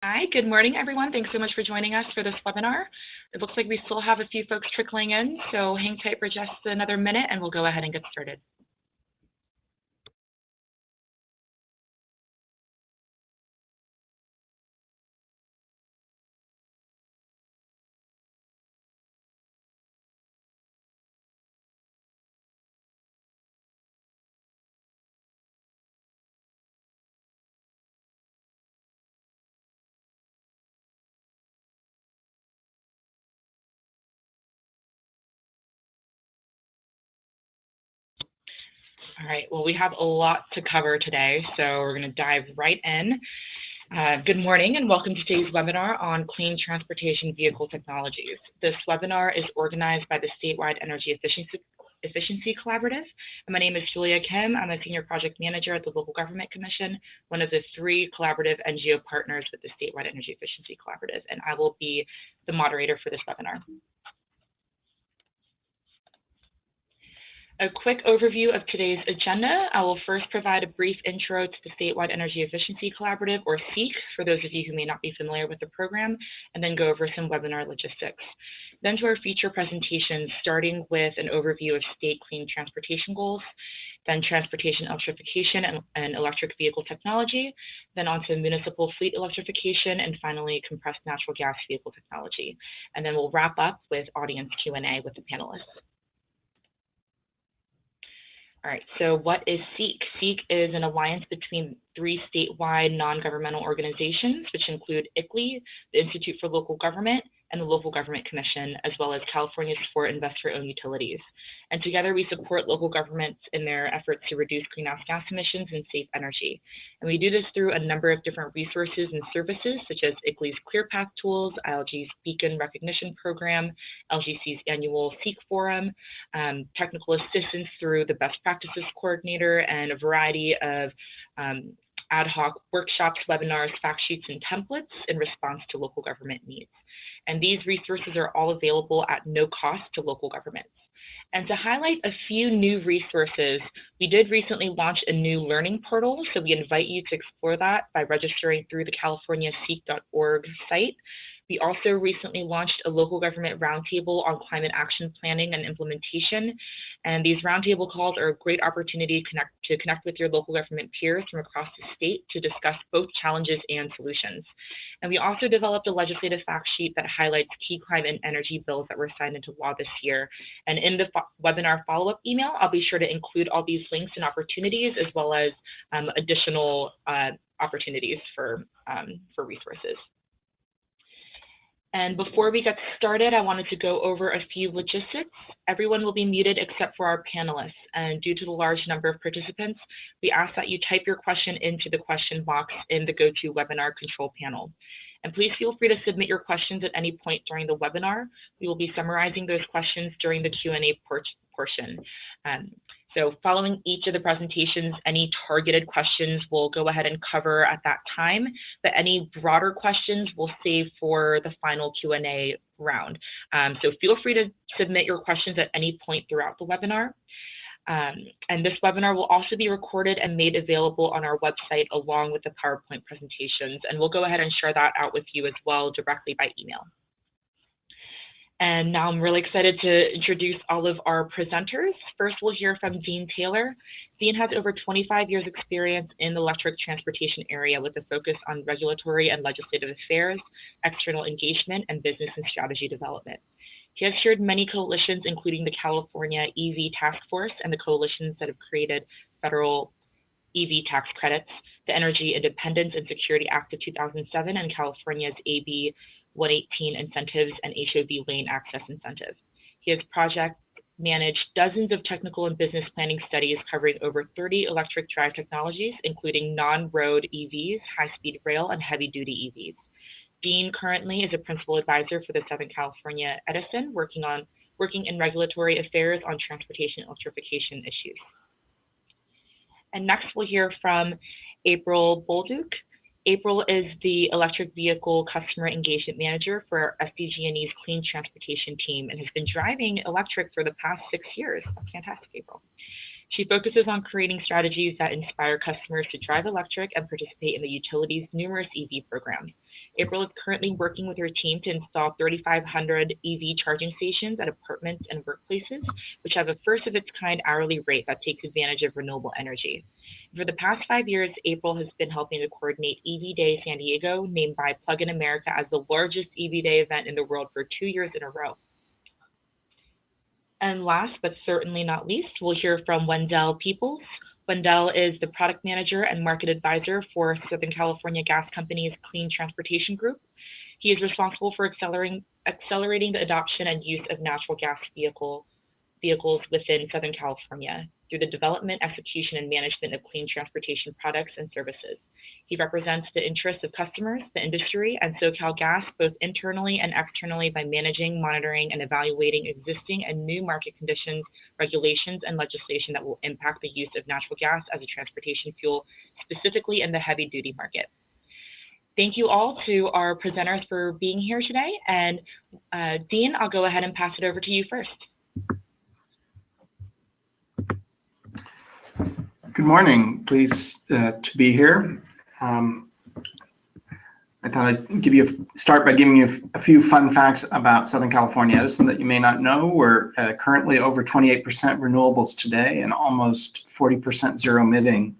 Hi, good morning, everyone. Thanks so much for joining us for this webinar. It looks like we still have a few folks trickling in, so hang tight for just another minute and we'll go ahead and get started. All right, well, we have a lot to cover today, so we're going to dive right in. Good morning and welcome to today's webinar on clean transportation vehicle technologies. This webinar is organized by the Statewide Energy Efficiency Collaborative. And my name is Julia Kim. I'm a Senior Project Manager at the Local Government Commission, one of the 3 collaborative NGO partners with the Statewide Energy Efficiency Collaborative, and I will be the moderator for this webinar. A quick overview of today's agenda. I will first provide a brief intro to the Statewide Energy Efficiency Collaborative, or SEEC, for those of you who may not be familiar with the program, and then go over some webinar logistics. Then to our feature presentations, starting with an overview of state clean transportation goals, then transportation electrification and electric vehicle technology, then onto municipal fleet electrification, and finally compressed natural gas vehicle technology. And then we'll wrap up with audience Q&A with the panelists. All right, so what is SEEC? SEEC is an alliance between 3 statewide non-governmental organizations, which include ICLEI, the Institute for Local Government, and the Local Government Commission, as well as California's 4 investor-owned utilities. And together we support local governments in their efforts to reduce greenhouse gas emissions and save energy. And we do this through a number of different resources and services, such as ICLEI's ClearPath tools, ILG's Beacon Recognition Program, LGC's annual SEEC Forum, technical assistance through the Best Practices Coordinator, and a variety of ad hoc workshops, webinars, fact sheets, and templates in response to local government needs. And these resources are all available at no cost to local governments. And to highlight a few new resources, we did recently launch a new learning portal, so we invite you to explore that by registering through the californiaseek.org site. We also recently launched a local government roundtable on climate action planning and implementation. And these roundtable calls are a great opportunity to connect with your local government peers from across the state to discuss both challenges and solutions. And we also developed a legislative fact sheet that highlights key climate and energy bills that were signed into law this year. And in the webinar follow-up email, I'll be sure to include all these links and opportunities, as well as additional opportunities for resources. And before we get started, I wanted to go over a few logistics. Everyone will be muted except for our panelists. And due to the large number of participants, we ask that you type your question into the question box in the GoToWebinar control panel. And please feel free to submit your questions at any point during the webinar. We will be summarizing those questions during the Q&A portion. So following each of the presentations, any targeted questions we'll go ahead and cover at that time, but any broader questions we'll save for the final Q&A round. So feel free to submit your questions at any point throughout the webinar. And this webinar will also be recorded and made available on our website along with the PowerPoint presentations, and we'll go ahead and share that out with you as well directly by email. And now I'm really excited to introduce all of our presenters. First, we'll hear from Dean Taylor. Dean has over 25 years experience in the electric transportation area with a focus on regulatory and legislative affairs, external engagement, and business and strategy development. He has chaired many coalitions, including the California EV Task Force and the coalitions that have created federal EV tax credits, the Energy Independence and Security Act of 2007, and California's AB 118 incentives and HOV lane access incentive. He has project managed dozens of technical and business planning studies covering over 30 electric drive technologies, including non-road EVs, high-speed rail, and heavy-duty EVs. Dean currently is a principal advisor for the Southern California Edison, working in regulatory affairs on transportation electrification issues. And next we'll hear from April Bolduc. April is the Electric Vehicle Customer Engagement Manager for SDG&E's Clean Transportation team and has been driving electric for the past 6 years. Fantastic, April. She focuses on creating strategies that inspire customers to drive electric and participate in the utility's numerous EV programs. April is currently working with her team to install 3,500 EV charging stations at apartments and workplaces, which have a first-of-its-kind hourly rate that takes advantage of renewable energy. For the past 5 years, April has been helping to coordinate EV Day San Diego, named by Plug in America as the largest EV Day event in the world for 2 years in a row. And last but certainly not least, we'll hear from Wendell Peoples. Wendell is the product manager and market advisor for Southern California Gas Company's Clean Transportation Group. He is responsible for accelerating the adoption and use of natural gas vehicles within Southern California through the development, execution, and management of clean transportation products and services. He represents the interests of customers, the industry, and SoCalGas both internally and externally by managing, monitoring, and evaluating existing and new market conditions, regulations, and legislation that will impact the use of natural gas as a transportation fuel, specifically in the heavy-duty market. Thank you all to our presenters for being here today. And Dean, I'll go ahead and pass it over to you first. Good morning. Pleased to be here. I thought I'd start by giving you a few fun facts about Southern California Edison that you may not know. We're currently over 28% renewables today and almost 40% zero emitting.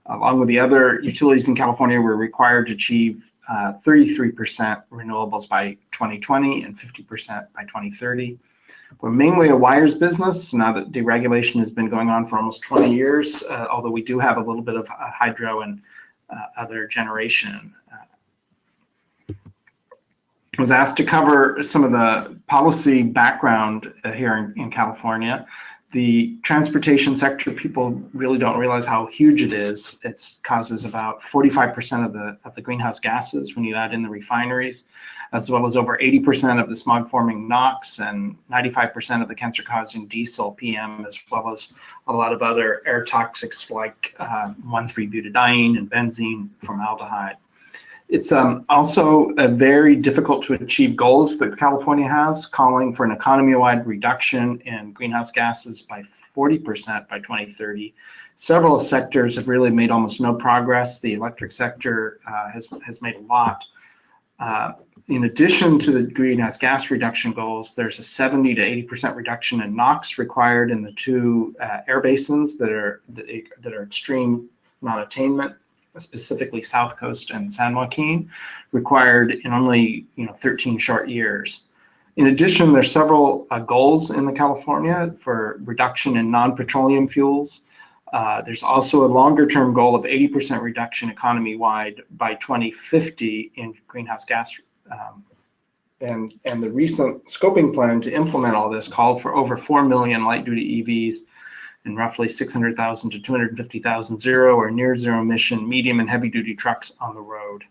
Along with the other utilities in California, we're required to achieve 33% renewables by 2020 and 50% by 2030. We're mainly a wires business now that deregulation has been going on for almost 20 years, although we do have a little bit of hydro and other generation. I was asked to cover some of the policy background here in California. The transportation sector, people really don't realize how huge it is. It causes about 45% of the greenhouse gases when you add in the refineries, as well as over 80% of the smog-forming NOx and 95% of the cancer-causing diesel PM, as well as a lot of other air toxics like 1,3-butadiene and benzene, formaldehyde. It's also very difficult to achieve goals that California has, calling for an economy-wide reduction in greenhouse gases by 40% by 2030. Several sectors have really made almost no progress. The electric sector has made a lot. In addition to the greenhouse gas reduction goals, there's a 70 to 80% reduction in NOx required in the two air basins that are extreme non-attainment, specifically South Coast and San Joaquin, required in only 13 short years. In addition, there's several goals in the California for reduction in non-petroleum fuels. There's also a longer-term goal of 80% reduction economy-wide by 2050 in greenhouse gas. And the recent scoping plan to implement all this called for over 4 million light-duty EVs and roughly 600,000 to 250,000 zero or near zero emission medium and heavy duty trucks on the road.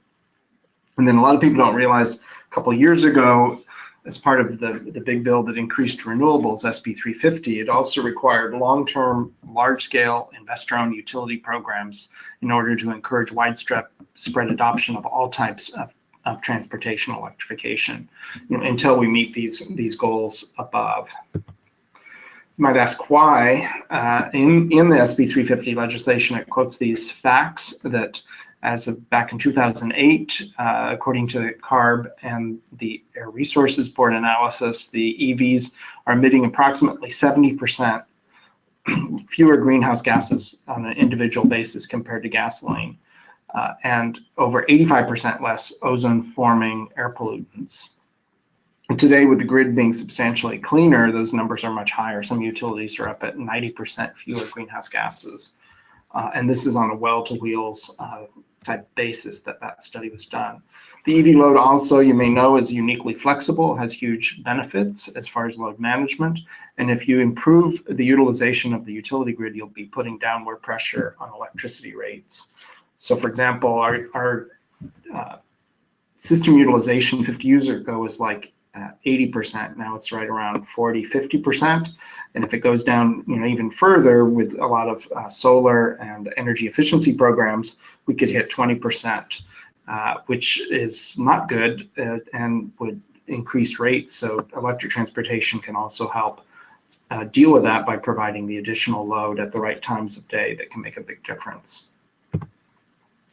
And then a lot of people don't realize a couple of years ago, as part of the big bill that increased renewables, SB 350, it also required long-term, large-scale investor-owned utility programs in order to encourage widespread adoption of all types of transportation electrification, until we meet these goals above. You might ask why. In the SB 350 legislation, it quotes these facts that as of back in 2008, according to the CARB and the Air Resources Board analysis, the EVs are emitting approximately 70% fewer greenhouse gases on an individual basis compared to gasoline, and over 85% less ozone-forming air pollutants. And today, with the grid being substantially cleaner, those numbers are much higher. Some utilities are up at 90% fewer greenhouse gases. And this is on a well-to-wheels type basis that study was done. The EV load also, you may know, is uniquely flexible, has huge benefits as far as load management. And if you improve the utilization of the utility grid, you'll be putting downward pressure on electricity rates. So for example, our system utilization 50 years ago was like 80%. Now it's right around 40, 50%. And if it goes down, even further with a lot of solar and energy efficiency programs, we could hit 20%, which is not good and would increase rates. So electric transportation can also help deal with that by providing the additional load at the right times of day that can make a big difference.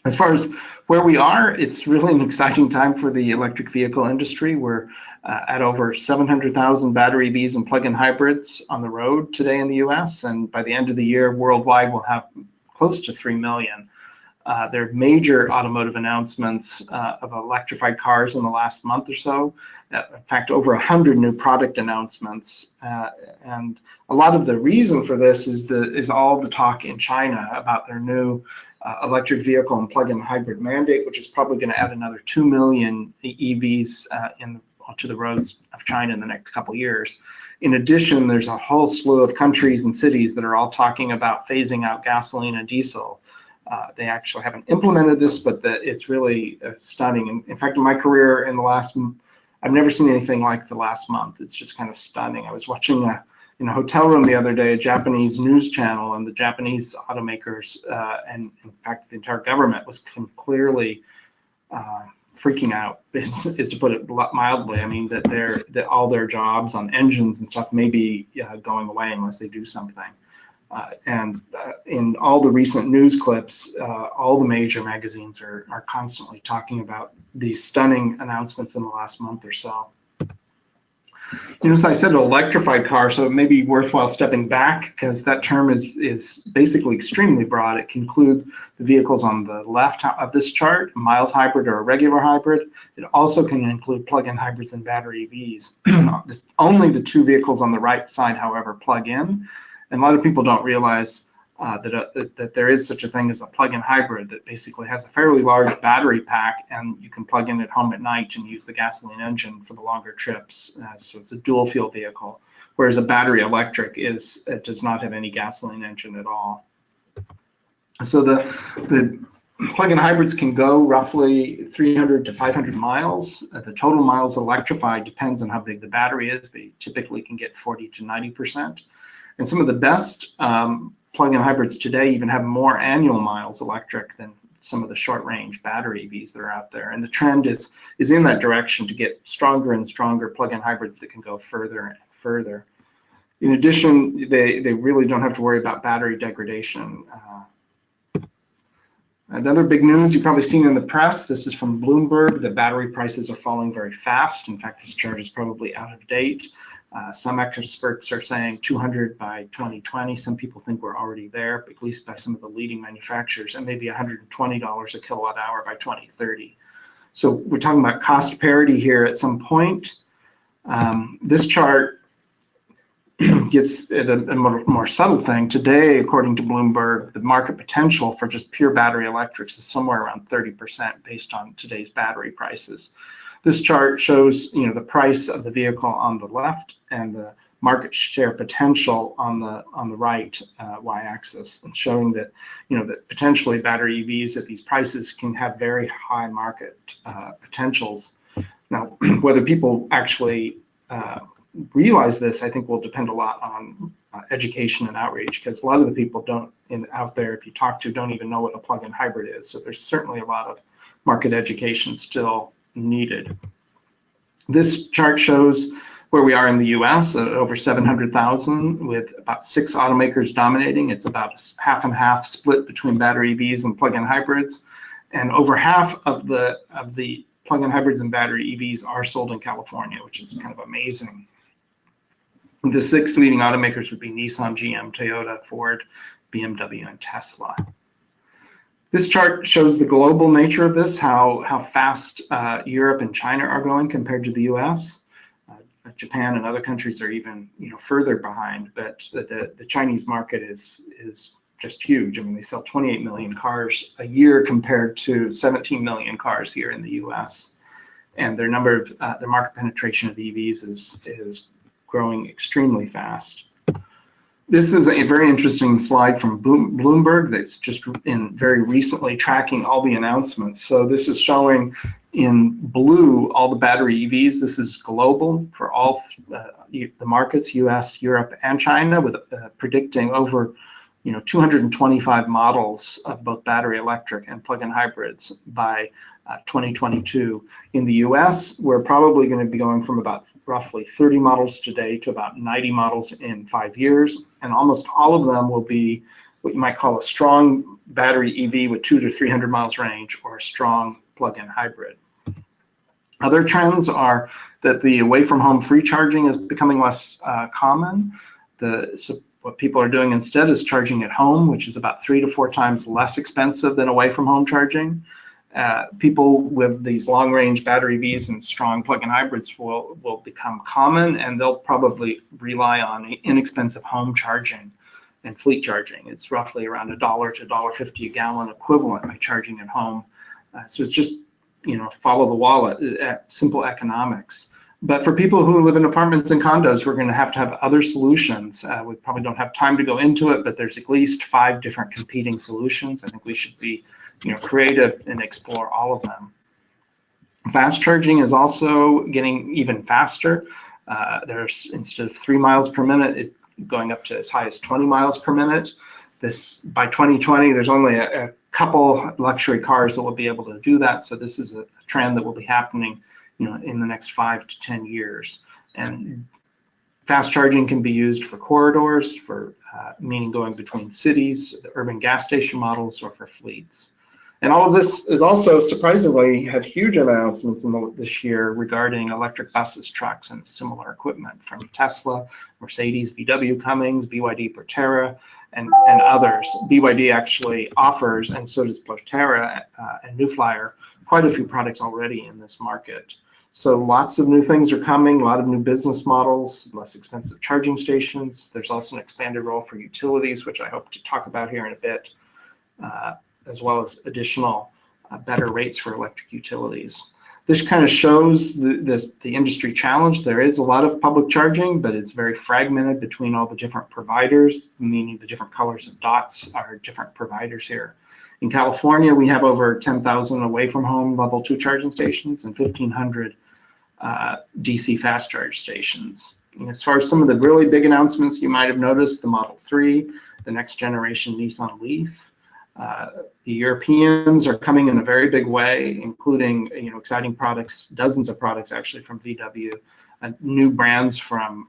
As far as where we are, it's really an exciting time for the electric vehicle industry. We're at over 700,000 battery EVs and plug-in hybrids on the road today in the US, and by the end of the year, worldwide, we'll have close to 3 million. There are major automotive announcements of electrified cars in the last month or so. In fact, over 100 new product announcements. And a lot of the reason for this is all the talk in China about their new electric vehicle and plug-in hybrid mandate, which is probably going to add another 2 million EVs to the roads of China in the next couple of years. In addition, there's a whole slew of countries and cities that are all talking about phasing out gasoline and diesel. They actually haven't implemented this, but it's really stunning. In fact, in my career in the last, I've never seen anything like the last month. It's just kind of stunning. I was watching in a hotel room the other day, a Japanese news channel, and the Japanese automakers, and in fact, the entire government was clearly freaking out, is to put it mildly. I mean, that all their jobs on engines and stuff may be going away unless they do something. And in all the recent news clips, all the major magazines are constantly talking about these stunning announcements in the last month or so. You know, so I said an electrified car, so it may be worthwhile stepping back because that term is basically extremely broad. It can include the vehicles on the left of this chart, a mild hybrid or a regular hybrid. It also can include plug-in hybrids and battery EVs. Only the two vehicles on the right side, however, plug in. And a lot of people don't realize that there is such a thing as a plug-in hybrid that basically has a fairly large battery pack, and you can plug in at home at night and use the gasoline engine for the longer trips. So it's a dual fuel vehicle, whereas a battery electric does not have any gasoline engine at all. So the plug-in hybrids can go roughly 300 to 500 miles. The total miles electrified depends on how big the battery is, but you typically can get 40 to 90%. And some of the best plug-in hybrids today even have more annual miles electric than some of the short-range battery EVs that are out there. And the trend is in that direction to get stronger and stronger plug-in hybrids that can go further and further. In addition, they really don't have to worry about battery degradation. Another big news you've probably seen in the press, this is from Bloomberg, the battery prices are falling very fast. In fact, this chart is probably out of date. Some experts are saying 200 by 2020. Some people think we're already there, at least by some of the leading manufacturers, and maybe $120 a kilowatt hour by 2030. So we're talking about cost parity here at some point. This chart gets at a more subtle thing. Today, according to Bloomberg, the market potential for just pure battery electrics is somewhere around 30% based on today's battery prices. This chart shows, you know, the price of the vehicle on the left and the market share potential on the right y-axis, and showing that, you know, that potentially battery EVs at these prices can have very high market potentials. Now, whether people actually realize this, I think, will depend a lot on education and outreach, because a lot of the people out there, if you talk to, don't even know what a plug-in hybrid is. So there's certainly a lot of market education still needed. This chart shows where we are in the US at over 700,000 with about 6 automakers dominating. It's about half and half split between battery EVs and plug-in hybrids. And over half of the plug-in hybrids and battery EVs are sold in California, which is kind of amazing. The 6 leading automakers would be Nissan, GM, Toyota, Ford, BMW, and Tesla. This chart shows the global nature of this, how fast Europe and China are going compared to the US. Japan and other countries are even, you know, further behind, but the Chinese market is just huge. I mean, they sell 28 million cars a year compared to 17 million cars here in the US. And their market penetration of EVs is growing extremely fast. This is a very interesting slide from Bloomberg that's just very recently tracking all the announcements. So this is showing in blue all the battery EVs. This is global for all the markets, US, Europe, and China, with predicting over 225 models of both battery electric and plug-in hybrids by 2022. In the US, we're probably going to be going from about roughly 30 models today to about 90 models in 5 years, and almost all of them will be what you might call a strong battery EV with 200 to 300 miles range, or a strong plug-in hybrid. Other trends are that the away-from-home free charging is becoming less common. So what people are doing instead is charging at home, which is about 3 to 4 times less expensive than away-from-home charging. People with these long-range battery EVs and strong plug-in hybrids will become common, and they'll probably rely on inexpensive home charging and fleet charging. It's roughly around $1 to $1.50 a gallon equivalent by charging at home. So it's just, follow the wallet, simple economics. But for people who live in apartments and condos, we're going to have other solutions. We probably don't have time to go into it, but there's at least 5 different competing solutions. I think we should be, creative and explore all of them. Fast charging is also getting even faster. There's, instead of 3 miles per minute, it's going up to as high as 20 miles per minute. By 2020, there's only a couple luxury cars that will be able to do that. So this is a trend that will be happening in the next 5 to 10 years. And fast charging can be used for corridors, meaning going between cities, the urban gas station models, or for fleets. And all of this is also surprisingly had huge announcements this year regarding electric buses, trucks, and similar equipment from Tesla, Mercedes, VW, Cummins, BYD, Proterra, and others. BYD actually offers, and so does Proterra and New Flyer, quite a few products already in this market. So lots of new things are coming, a lot of new business models, less expensive charging stations. There's also an expanded role for utilities, which I hope to talk about here in a bit, as well as additional better rates for electric utilities. This kind of shows the industry challenge. There is a lot of public charging, but it's very fragmented between all the different providers, meaning the different colors of dots are different providers here. In California, we have over 10,000 away from home level 2 charging stations and 1,500 DC fast charge stations. And as far as some of the really big announcements, you might have noticed the Model 3, the next generation Nissan Leaf. The Europeans are coming in a very big way, including exciting products, dozens of products actually from VW, new brands from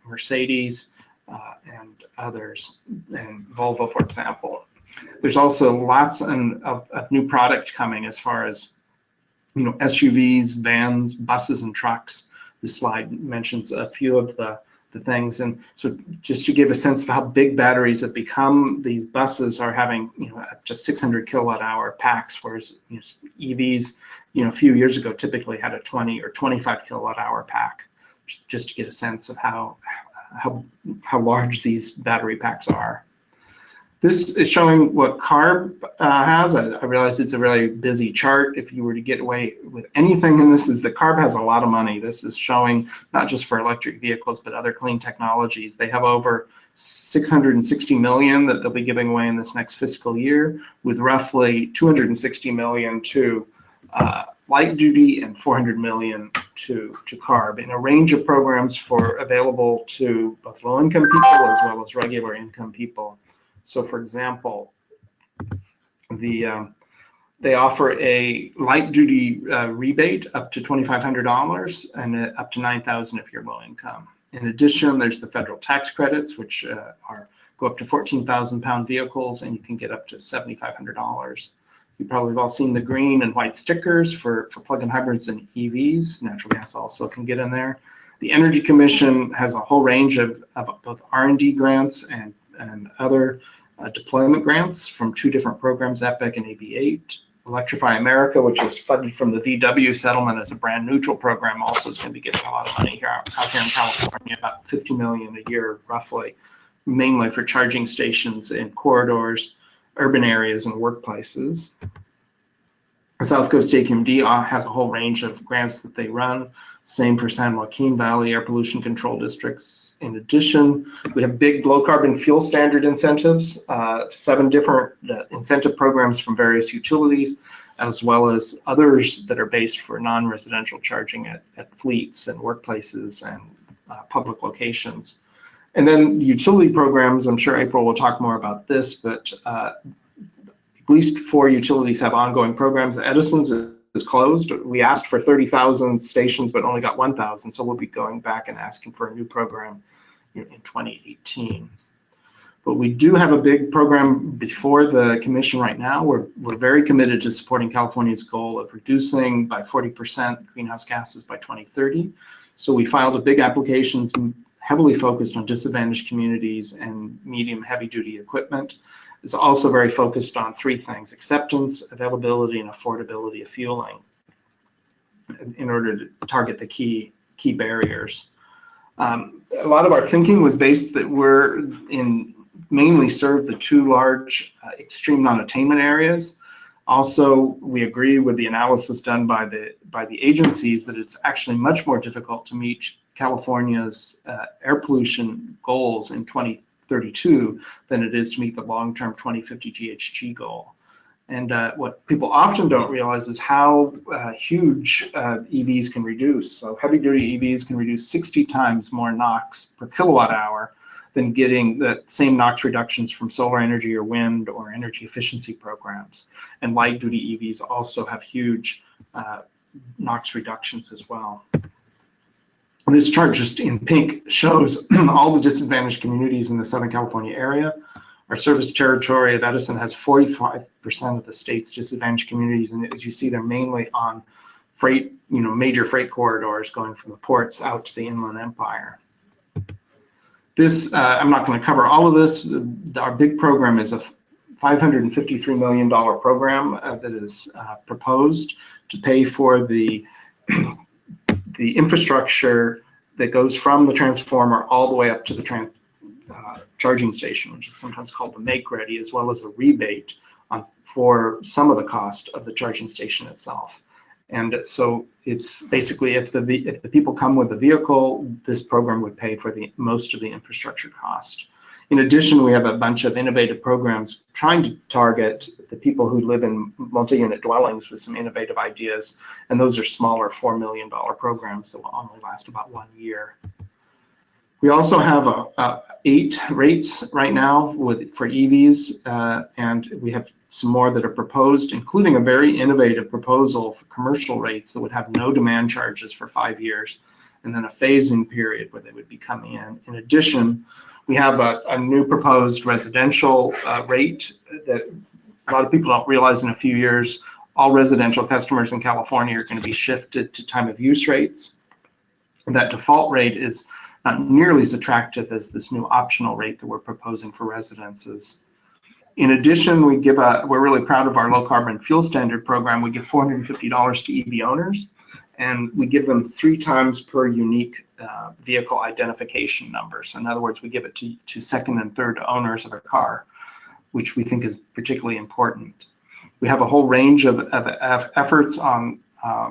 Mercedes and others, and Volvo, for example. There's also lots of new product coming as far as SUVs, vans, buses, and trucks. This slide mentions a few of the things, and so just to give a sense of how big batteries have become, these buses are having up to 600 kilowatt hour packs, whereas EVs a few years ago typically had a 20 or 25 kilowatt hour pack, just to get a sense of how large these battery packs are. This is showing what CARB has. I realize it's a really busy chart. If you were to get away with anything in this, is that CARB has a lot of money. This is showing not just for electric vehicles, but other clean technologies. They have over $660 million that they'll be giving away in this next fiscal year, with roughly $260 million to light duty and $400 million to CARB, in a range of programs available to both low-income people as well as regular income people. So, for example, they offer a light-duty rebate up to $2,500 and up to $9,000 if you're low income. In addition, there's the federal tax credits, which go up to 14,000-pound vehicles, and you can get up to $7,500. You probably have all seen the green and white stickers for plug-in hybrids and EVs. Natural gas also can get in there. The Energy Commission has a whole range of both R&D grants and other deployment grants from 2 different programs, EPIC and AB8. Electrify America, which is funded from the VW settlement as a brand neutral program, also is going to be getting a lot of money out here in California, about $50 million a year roughly, mainly for charging stations in corridors, urban areas, and workplaces. South Coast AQMD has a whole range of grants that they run. Same for San Joaquin Valley Air Pollution Control Districts. In addition, we have big low carbon fuel standard incentives, 7 different incentive programs from various utilities, as well as others that are based for non-residential charging at fleets and workplaces and public locations. And then utility programs, I'm sure April will talk more about this, but at least 4 utilities have ongoing programs. Edison's is closed. We asked for 30,000 stations, but only got 1,000. So we'll be going back and asking for a new program in 2018. But we do have a big program before the commission right now. We're very committed to supporting California's goal of reducing by 40% greenhouse gases by 2030. So we filed a big application heavily focused on disadvantaged communities and medium heavy duty equipment. It's also very focused on three things: acceptance, availability, and affordability of fueling, in order to target the key barriers. A lot of our thinking was based that we're mainly serve the two large extreme non-attainment areas. Also, we agree with the analysis done by the agencies that it's actually much more difficult to meet California's air pollution goals in 2032 than it is to meet the long-term 2050 GHG goal. And what people often don't realize is how huge EVs can reduce. So heavy-duty EVs can reduce 60 times more NOx per kilowatt hour than getting the same NOx reductions from solar energy or wind or energy efficiency programs. And light-duty EVs also have huge NOx reductions as well. This chart, just in pink, shows all the disadvantaged communities in the Southern California area. Our service territory of Edison has 45% of the state's disadvantaged communities, and as you see, they're mainly on freight, major freight corridors going from the ports out to the Inland Empire. This, I'm not going to cover all of this. Our big program is a $553 million program that is proposed to pay for the infrastructure that goes from the transformer all the way up to the charging station, which is sometimes called the make-ready, as well as a rebate for some of the cost of the charging station itself. And so it's basically, if the people come with the vehicle, this program would pay for most of the infrastructure cost. In addition, we have a bunch of innovative programs trying to target the people who live in multi-unit dwellings with some innovative ideas, and those are smaller $4 million programs that will only last about 1 year. We also have 8 rates right now for EVs, and we have some more that are proposed, including a very innovative proposal for commercial rates that would have no demand charges for 5 years, and then a phase-in period where they would be coming in. In addition, we have a new proposed residential rate that a lot of people don't realize. In a few years, all residential customers in California are going to be shifted to time of use rates. And that default rate is not nearly as attractive as this new optional rate that we're proposing for residences. In addition, we're really proud of our low carbon fuel standard program. We give $450 to EV owners, and we give them 3 times per unique vehicle identification number. So in other words, we give it to second and third owners of a car, which we think is particularly important. We have a whole range of efforts on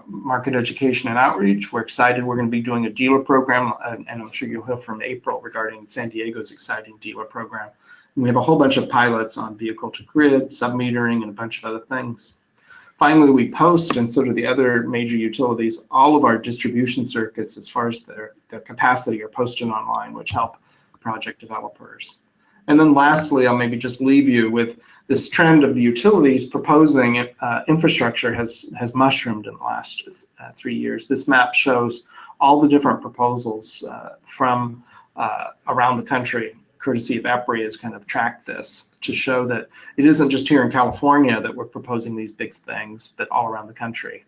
market education and outreach. We're excited. We're going to be doing a dealer program, and I'm sure you'll hear from April regarding San Diego's exciting dealer program. And we have a whole bunch of pilots on vehicle to grid, sub-metering, and a bunch of other things. Finally, we post, and so do the other major utilities, all of our distribution circuits as far as their capacity are posted online, which help project developers. And then lastly, I'll maybe just leave you with this trend of the utilities proposing infrastructure has mushroomed in the last 3 years. This map shows all the different proposals from around the country. Courtesy of EPRI has kind of tracked this to show that it isn't just here in California that we're proposing these big things, but all around the country.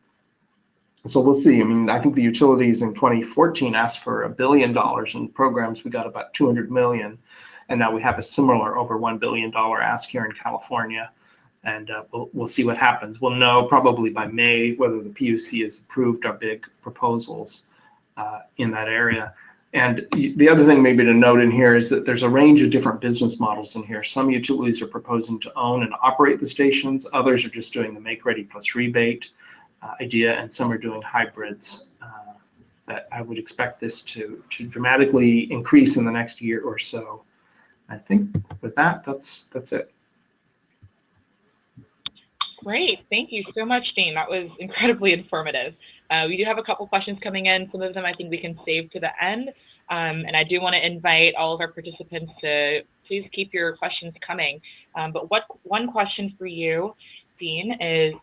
So we'll see. I mean, I think the utilities in 2014 asked for $1 billion in programs. We got about 200 million. And now we have a similar over $1 billion ask here in California. And we'll see what happens. We'll know probably by May whether the PUC has approved our big proposals in that area. And the other thing maybe to note in here is that there's a range of different business models in here. Some utilities are proposing to own and operate the stations. Others are just doing the make-ready plus rebate idea, and some are doing hybrids. That I would expect this to dramatically increase in the next year or so. I think with that, that's it. Great, thank you so much, Dean. That was incredibly informative. We do have a couple questions coming in. Some of them I think we can save to the end. And I do want to invite all of our participants to please keep your questions coming. But one question for you, Dean, is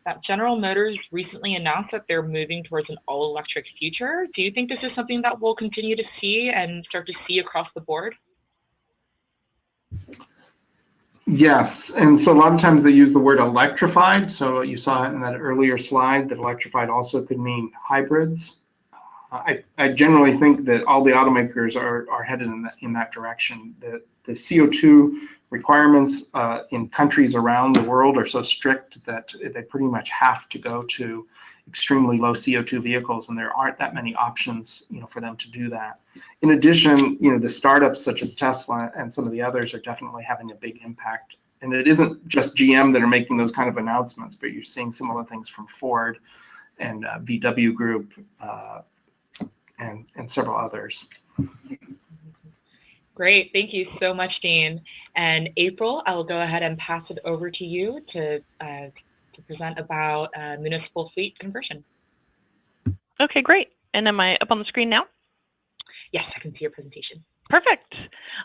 that General Motors recently announced that they're moving towards an all-electric future. Do you think this is something that we'll continue to see and start to see across the board? Yes, and so a lot of times they use the word electrified. So you saw it in that earlier slide that electrified also could mean hybrids. I generally think that all the automakers are headed in that direction. The CO2 requirements in countries around the world are so strict that they pretty much have to go to extremely low CO2 vehicles, and there aren't that many options, for them to do that. In addition, the startups such as Tesla and some of the others are definitely having a big impact. And it isn't just GM that are making those kind of announcements, but you're seeing similar things from Ford and VW Group and several others. Great, thank you so much, Dean. And April, I will go ahead and pass it over to you to present about municipal fleet conversion. Okay, great. And am I up on the screen now? Yes, I can see your presentation. Perfect.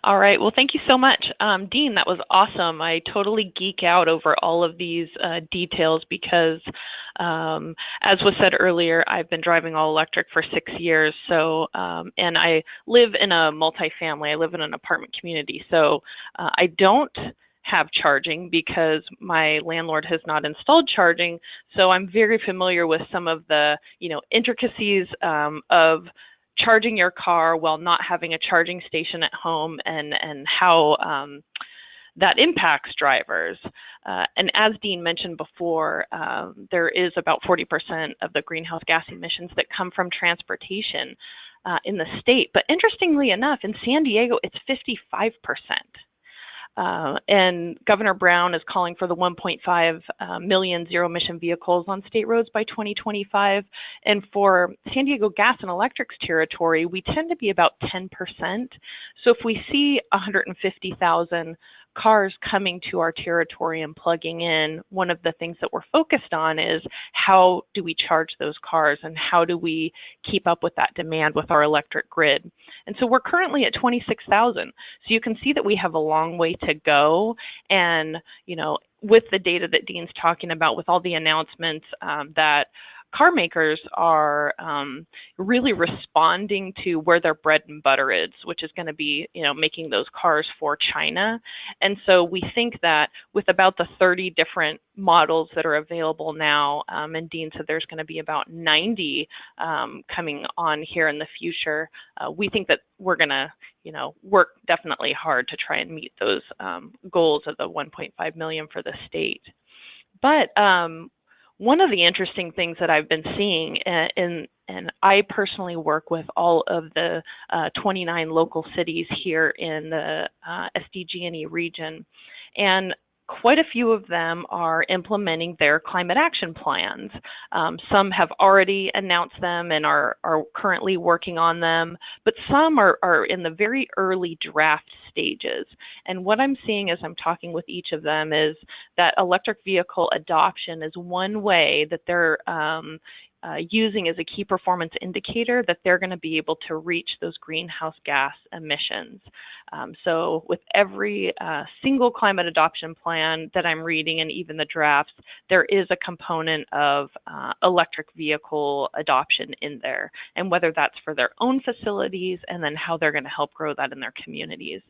All right. Well, thank you so much. Dean, that was awesome. I totally geek out over all of these details because, as was said earlier, I've been driving all electric for 6 years. So, and I live in a multifamily. I live in an apartment community. So I don't have charging because my landlord has not installed charging. So I'm very familiar with some of the, intricacies of charging your car while not having a charging station at home and how that impacts drivers. And as Dean mentioned before, there is about 40% of the greenhouse gas emissions that come from transportation in the state. But interestingly enough, in San Diego, it's 55%. And Governor Brown is calling for the 1.5 million zero-emission vehicles on state roads by 2025. And for San Diego Gas and Electric's territory, we tend to be about 10%. So if we see 150,000 cars coming to our territory and plugging in, one of the things that we're focused on is how do we charge those cars and how do we keep up with that demand with our electric grid. And so we're currently at 26,000. So you can see that we have a long way to go. And, with the data that Dean's talking about, with all the announcements that car makers are really responding to where their bread and butter is, which is going to be, making those cars for China. And so we think that with about the 30 different models that are available now, and Dean said there's going to be about 90 coming on here in the future, we think that we're going to, work definitely hard to try and meet those goals of the 1.5 million for the state. But one of the interesting things that I've been seeing, and I personally work with all of the 29 local cities here in the SDG&E region, and quite a few of them are implementing their climate action plans. Some have already announced them and are currently working on them, but some are in the very early draft stages. And what I'm seeing as I'm talking with each of them is that electric vehicle adoption is one way that they're using as a key performance indicator that they're going to be able to reach those greenhouse gas emissions. So with every single climate adoption plan that I'm reading and even the drafts, there is a component of electric vehicle adoption in there, and whether that's for their own facilities and then how they're going to help grow that in their communities.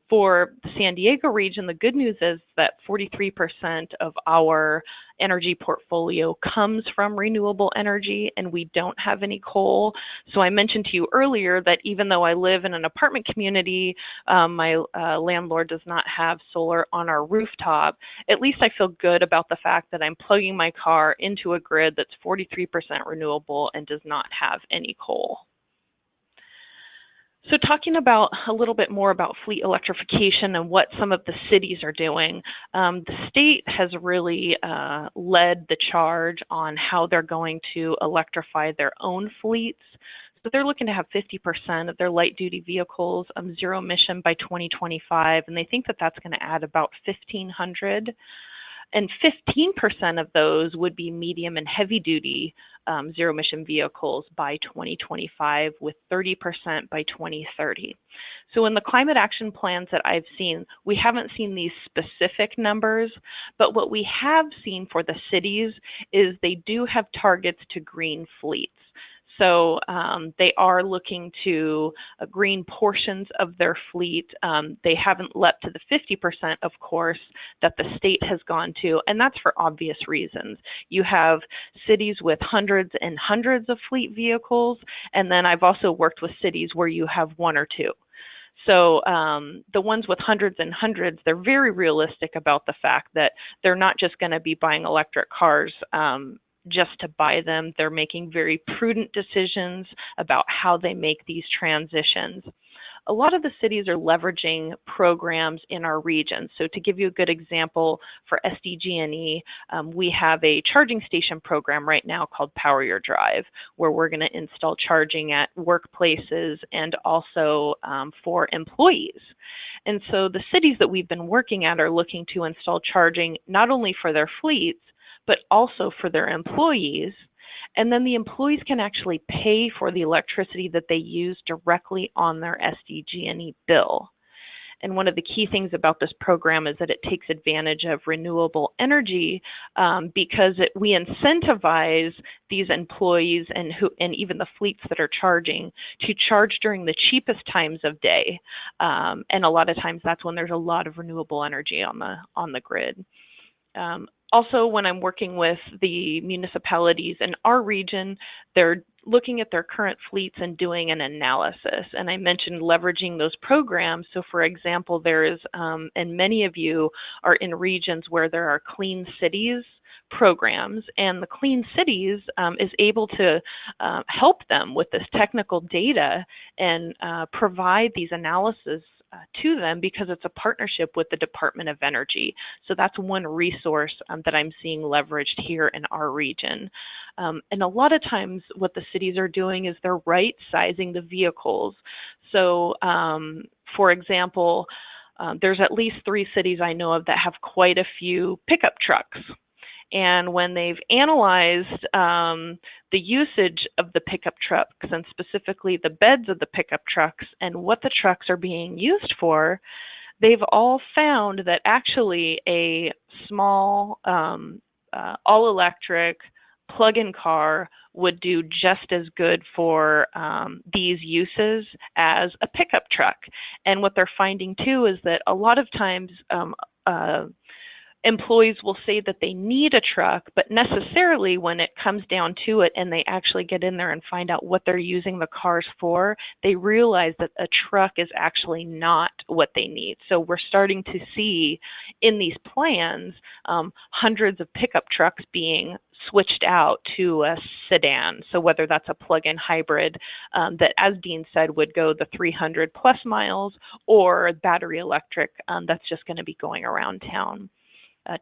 For the San Diego region, the good news is that 43% of our energy portfolio comes from renewable energy, and we don't have any coal. So I mentioned to you earlier that even though I live in an apartment community, my landlord does not have solar on our rooftop. At least I feel good about the fact that I'm plugging my car into a grid that's 43% renewable and does not have any coal. So talking about a little bit more about fleet electrification and what some of the cities are doing, the state has really led the charge on how they're going to electrify their own fleets. So they're looking to have 50% of their light duty vehicles zero emission by 2025, and they think that that's going to add about 1,500. And 15% of those would be medium and heavy duty zero emission vehicles by 2025, with 30% by 2030. So in the climate action plans that I've seen, we haven't seen these specific numbers, but what we have seen for the cities is they do have targets to green fleets. So they are looking to green portions of their fleet. They haven't leapt to the 50%, of course, that the state has gone to, and that's for obvious reasons. You have cities with hundreds and hundreds of fleet vehicles, and then I've also worked with cities where you have one or two. So the ones with hundreds and hundreds, they're very realistic about the fact that they're not just going to be buying electric cars just to buy them. They're making very prudent decisions about how they make these transitions. A lot of the cities are leveraging programs in our region. So to give you a good example, for SDG&E, we have a charging station program right now called Power Your Drive, where we're going to install charging at workplaces and also for employees. And so the cities that we've been working at are looking to install charging not only for their fleets, but also for their employees. And then the employees can actually pay for the electricity that they use directly on their SDG&E bill. And one of the key things about this program is that it takes advantage of renewable energy because we incentivize these employees and even the fleets that are charging to charge during the cheapest times of day. And a lot of times that's when there's a lot of renewable energy on the grid. Also, when I'm working with the municipalities in our region, they're looking at their current fleets and doing an analysis. And I mentioned leveraging those programs. So for example, there is, and many of you are in regions where there are clean cities programs, and the Clean Cities is able to help them with this technical data and provide these analyses to them because it's a partnership with the Department of Energy. So that's one resource that I'm seeing leveraged here in our region. And a lot of times what the cities are doing is they're right sizing the vehicles. So for example, there's at least 3 cities I know of that have quite a few pickup trucks. And when they've analyzed the usage of the pickup trucks and specifically the beds of the pickup trucks and what the trucks are being used for, they've all found that actually a small all-electric plug-in car would do just as good for these uses as a pickup truck. And what they're finding too is that a lot of times employees will say that they need a truck, but necessarily when it comes down to it and they actually get in there and find out what they're using the cars for, they realize that a truck is actually not what they need. So we're starting to see in these plans hundreds of pickup trucks being switched out to a sedan. So whether that's a plug-in hybrid that, as Dean said, would go the 300 plus miles, or battery electric that's just going to be going around town.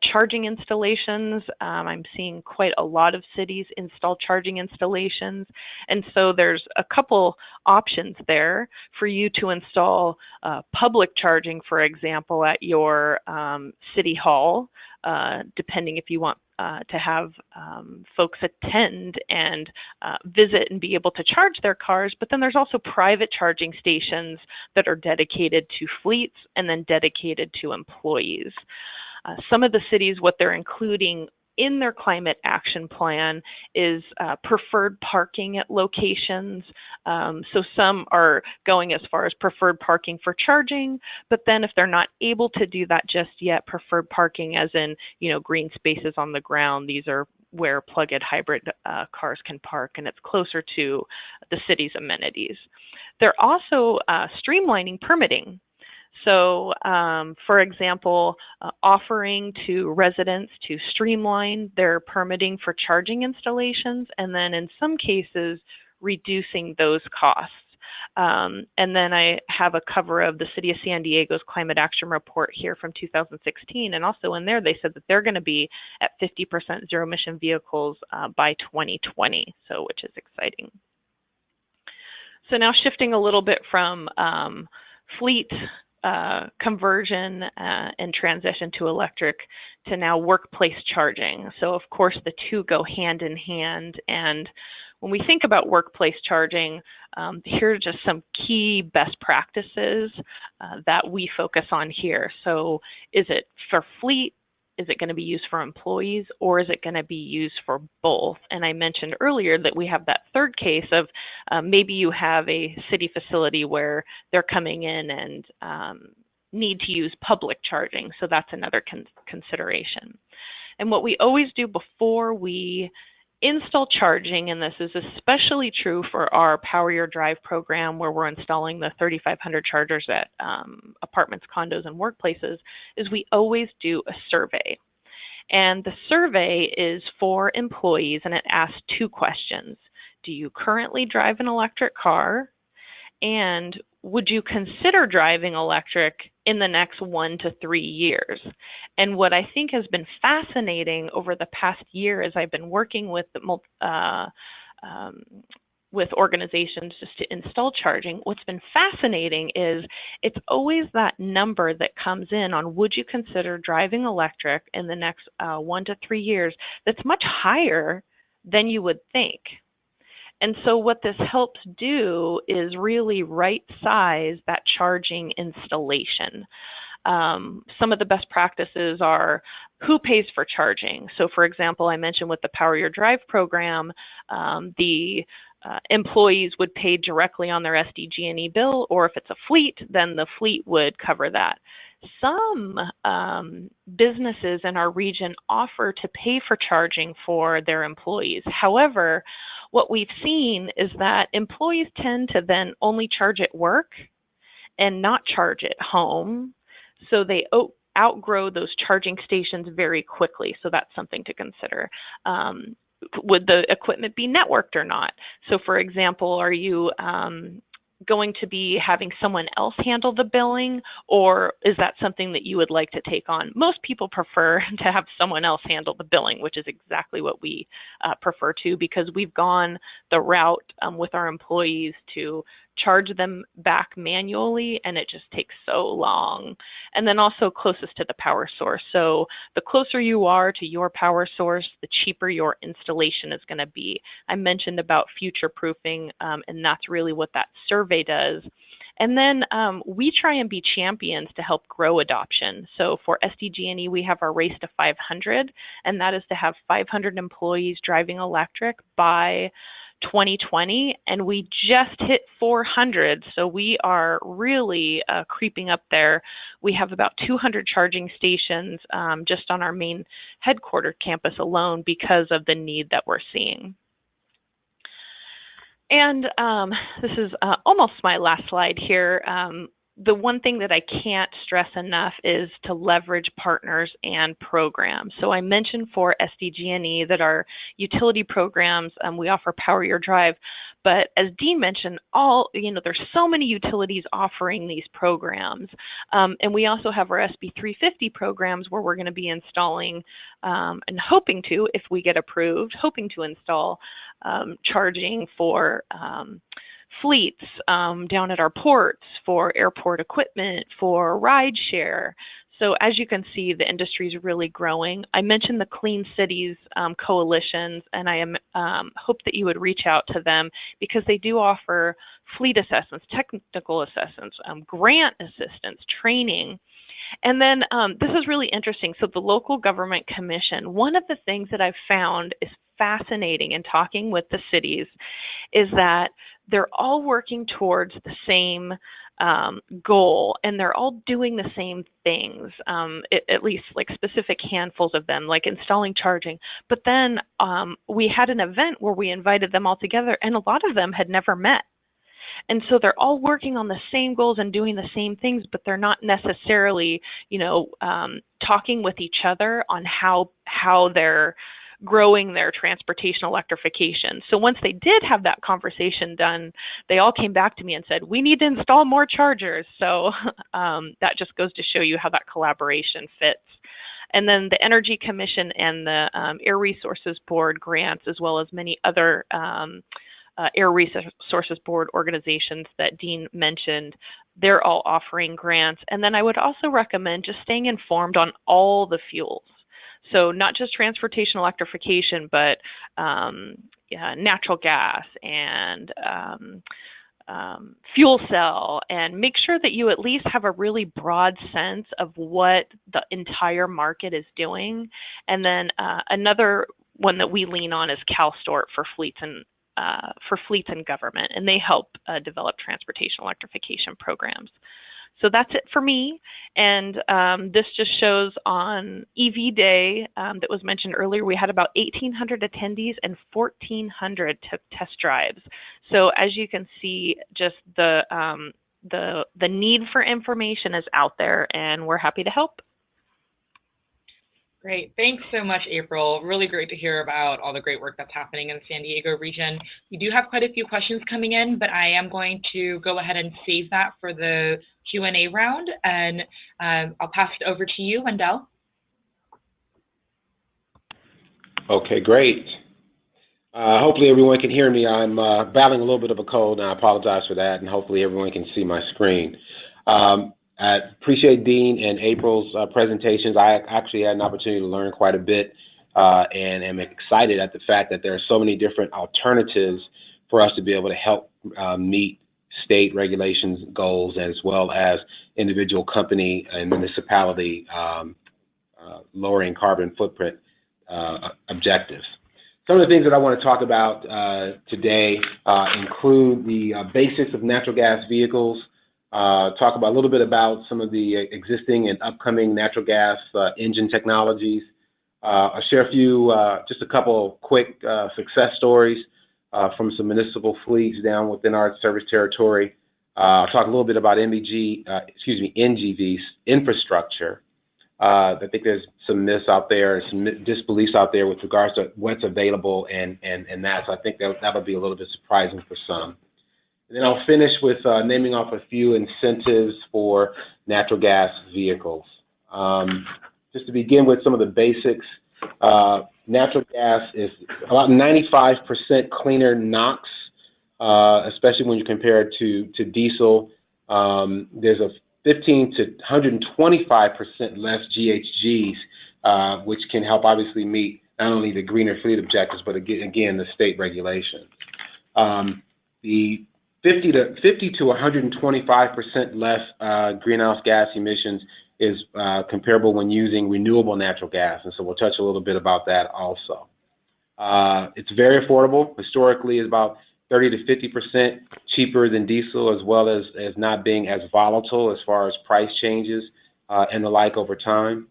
Charging installations, I'm seeing quite a lot of cities install charging installations. And so there's a couple options there for you to install public charging, for example, at your city hall, depending if you want to have folks attend and visit and be able to charge their cars. But then there's also private charging stations that are dedicated to fleets and then dedicated to employees. Some of the cities, what they're including in their climate action plan is preferred parking at locations. So some are going as far as preferred parking for charging, but then if they're not able to do that just yet, preferred parking as in, green spaces on the ground, these are where plug-in hybrid cars can park, and it's closer to the city's amenities. They're also streamlining permitting. So, for example, offering to residents to streamline their permitting for charging installations, and then in some cases, reducing those costs. And then I have a cover of the City of San Diego's Climate Action Report here from 2016, and also in there they said that they're going to be at 50% zero-emission vehicles by 2020, so which is exciting. So now shifting a little bit from fleet conversion and transition to electric to now workplace charging. So of course the two go hand in hand, and when we think about workplace charging, here are just some key best practices that we focus on here. So is it for fleet is it going to be used for employees, or is it going to be used for both? And I mentioned earlier that we have that third case of maybe you have a city facility where they're coming in and need to use public charging. So that's another consideration. And what we always do before we install charging, and this is especially true for our Power Your Drive program where we're installing the 3,500 chargers at apartments, condos, and workplaces, is we always do a survey. And the survey is for employees, and it asks 2 questions. Do you currently drive an electric car? And would you consider driving electric in the next 1 to 3 years? And what I think has been fascinating over the past year as I've been working with organizations just to install charging, what's been fascinating is it's always that number that comes in on would you consider driving electric in the next 1 to 3 years that's much higher than you would think. And so what this helps do is really right-size that charging installation. Some of the best practices are who pays for charging. So for example, I mentioned with the Power Your Drive program, the employees would pay directly on their SDG&E bill, or if it's a fleet, then the fleet would cover that. Some businesses in our region offer to pay for charging for their employees. However, what we've seen is that employees tend to then only charge at work and not charge at home. So they outgrow those charging stations very quickly. So that's something to consider. Would the equipment be networked or not? So for example, are you going to be having someone else handle the billing, or is that something that you would like to take on? Most people prefer to have someone else handle the billing, which is exactly what we prefer to, because we've gone the route with our employees to charge them back manually, and it just takes so long. And then also closest to the power source. So the closer you are to your power source, the cheaper your installation is going to be. I mentioned about future proofing, and that's really what that survey does. And then we try and be champions to help grow adoption. So for SDG&E, we have our Race to 500, and that is to have 500 employees driving electric by 2020, and we just hit 400, so we are really creeping up there. We have about 200 charging stations just on our main headquartered campus alone because of the need that we're seeing. And this is almost my last slide here. The one thing that I can't stress enough is to leverage partners and programs. So I mentioned for SDG&E that our utility programs, we offer Power Your Drive, but as Dean mentioned, there's so many utilities offering these programs. And we also have our SB 350 programs where we're going to be installing and hoping to, if we get approved, hoping to install charging for fleets down at our ports, for airport equipment, for rideshare. So as you can see, the industry is really growing. I mentioned the Clean Cities coalitions, and I hope that you would reach out to them because they do offer fleet assessments, technical assessments, grant assistance, training. And then this is really interesting. So the Local Government Commission, one of the things that I've found is fascinating in talking with the cities is that they're all working towards the same goal, and they're all doing the same things, at least like specific handfuls of them, like installing charging. But then we had an event where we invited them all together, and a lot of them had never met. And so they're all working on the same goals and doing the same things, but they're not necessarily, talking with each other on how they're growing their transportation electrification. So once they did have that conversation done, they all came back to me and said, we need to install more chargers. So that just goes to show you how that collaboration fits. And then the Energy Commission and the Air Resources Board grants, as well as many other Air Resources Board organizations that Dean mentioned, they're all offering grants. And then I would also recommend just staying informed on all the fuels. So not just transportation electrification, but natural gas and fuel cell, and make sure that you at least have a really broad sense of what the entire market is doing. And then another one that we lean on is CalStort for fleets and government, and they help develop transportation electrification programs. So that's it for me. And this just shows on EV Day that was mentioned earlier, we had about 1,800 attendees and 1,400 took test drives. So as you can see, just the need for information is out there, and we're happy to help. Great. Thanks so much, April. Really great to hear about all the great work that's happening in the San Diego region. We do have quite a few questions coming in, but I am going to go ahead and save that for the Q&A round, and I'll pass it over to you, Wendell. Okay, great. Hopefully everyone can hear me. I'm battling a little bit of a cold, and I apologize for that, and hopefully everyone can see my screen. I appreciate Dean and April's presentations. I actually had an opportunity to learn quite a bit, and am excited at the fact that there are so many different alternatives for us to be able to help meet state regulations goals, as well as individual company and municipality lowering carbon footprint objectives. Some of the things that I want to talk about today include the basics of natural gas vehicles, talk about a little bit about some of the existing and upcoming natural gas engine technologies. I'll share just a couple of quick success stories from some municipal fleets down within our service territory. I'll talk a little bit about NGV's infrastructure. I think there's some myths out there, some disbeliefs out there with regards to what's available and that. So I think that'll be a little bit surprising for some. And then I'll finish with naming off a few incentives for natural gas vehicles. Just to begin with some of the basics, natural gas is about 95% cleaner NOx, especially when you compare it to diesel. There's a 15 to 125% less GHGs, which can help obviously meet not only the greener fleet objectives, but again, the state regulations. The 50 to 125% less greenhouse gas emissions is comparable when using renewable natural gas, and so we'll touch a little bit about that also. It's very affordable. Historically, it's about 30 to 50% cheaper than diesel, as well as not being as volatile as far as price changes and the like over time.